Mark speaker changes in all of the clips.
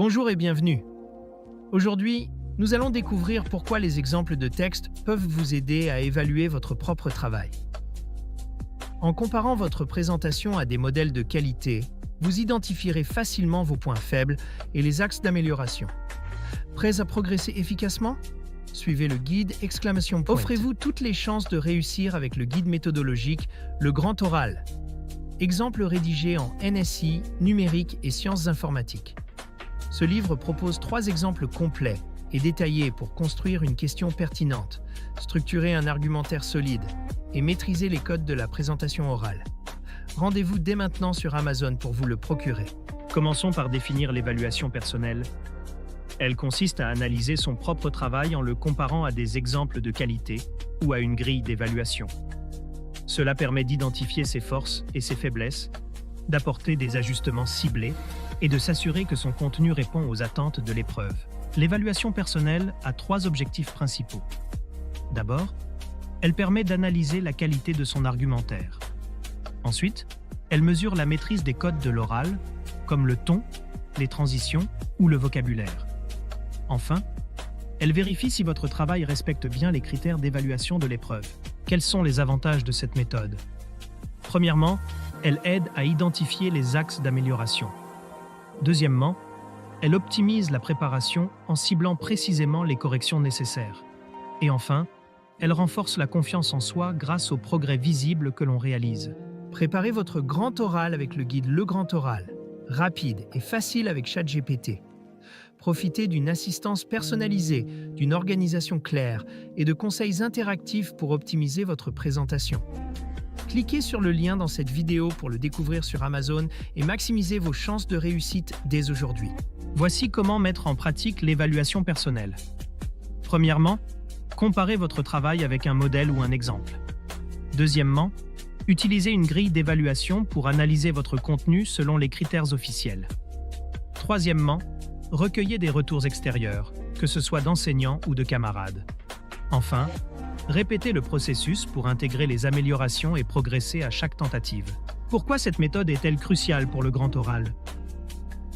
Speaker 1: Bonjour et bienvenue. Aujourd'hui, nous allons découvrir pourquoi les exemples de texte peuvent vous aider à évaluer votre propre travail. En comparant votre présentation à des modèles de qualité, vous identifierez facilement vos points faibles et les axes d'amélioration. Prêts à progresser efficacement? Suivez le guide ! Offrez-vous toutes les chances de réussir avec le guide méthodologique Le Grand Oral. Exemple rédigé en NSI, numérique et sciences informatiques. Ce livre propose 3 exemples complets et détaillés pour construire une question pertinente, structurer un argumentaire solide et maîtriser les codes de la présentation orale. Rendez-vous dès maintenant sur Amazon pour vous le procurer.
Speaker 2: Commençons par définir l'évaluation personnelle. Elle consiste à analyser son propre travail en le comparant à des exemples de qualité ou à une grille d'évaluation. Cela permet d'identifier ses forces et ses faiblesses, d'apporter des ajustements ciblés et de s'assurer que son contenu répond aux attentes de l'épreuve. L'évaluation personnelle a 3 objectifs principaux. D'abord, elle permet d'analyser la qualité de son argumentaire. Ensuite, elle mesure la maîtrise des codes de l'oral, comme le ton, les transitions ou le vocabulaire. Enfin, elle vérifie si votre travail respecte bien les critères d'évaluation de l'épreuve. Quels sont les avantages de cette méthode? Premièrement, elle aide à identifier les axes d'amélioration. Deuxièmement, elle optimise la préparation en ciblant précisément les corrections nécessaires. Et enfin, elle renforce la confiance en soi grâce aux progrès visibles que l'on réalise.
Speaker 1: Préparez votre grand oral avec le guide Le Grand Oral, rapide et facile avec ChatGPT. Profitez d'une assistance personnalisée, d'une organisation claire et de conseils interactifs pour optimiser votre présentation. Cliquez sur le lien dans cette vidéo pour le découvrir sur Amazon et maximisez vos chances de réussite dès aujourd'hui.
Speaker 2: Voici comment mettre en pratique l'évaluation personnelle. Premièrement, comparez votre travail avec un modèle ou un exemple. Deuxièmement, utilisez une grille d'évaluation pour analyser votre contenu selon les critères officiels. Troisièmement, recueillez des retours extérieurs, que ce soit d'enseignants ou de camarades. Enfin, répétez le processus pour intégrer les améliorations et progresser à chaque tentative. Pourquoi cette méthode est-elle cruciale pour le grand oral?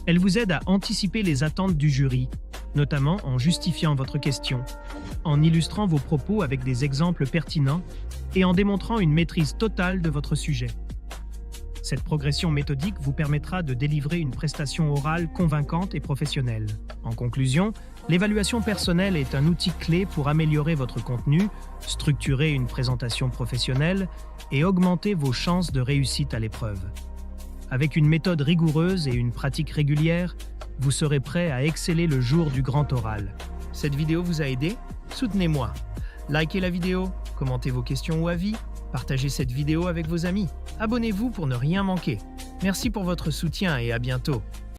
Speaker 2: Elle vous aide à anticiper les attentes du jury, notamment en justifiant votre question, en illustrant vos propos avec des exemples pertinents et en démontrant une maîtrise totale de votre sujet. Cette progression méthodique vous permettra de délivrer une prestation orale convaincante et professionnelle. En conclusion, l'évaluation personnelle est un outil clé pour améliorer votre contenu, structurer une présentation professionnelle et augmenter vos chances de réussite à l'épreuve. Avec une méthode rigoureuse et une pratique régulière, vous serez prêt à exceller le jour du grand oral.
Speaker 1: Cette vidéo vous a aidé? Soutenez-moi. Likez la vidéo, commentez vos questions ou avis, partagez cette vidéo avec vos amis. Abonnez-vous pour ne rien manquer. Merci pour votre soutien et à bientôt.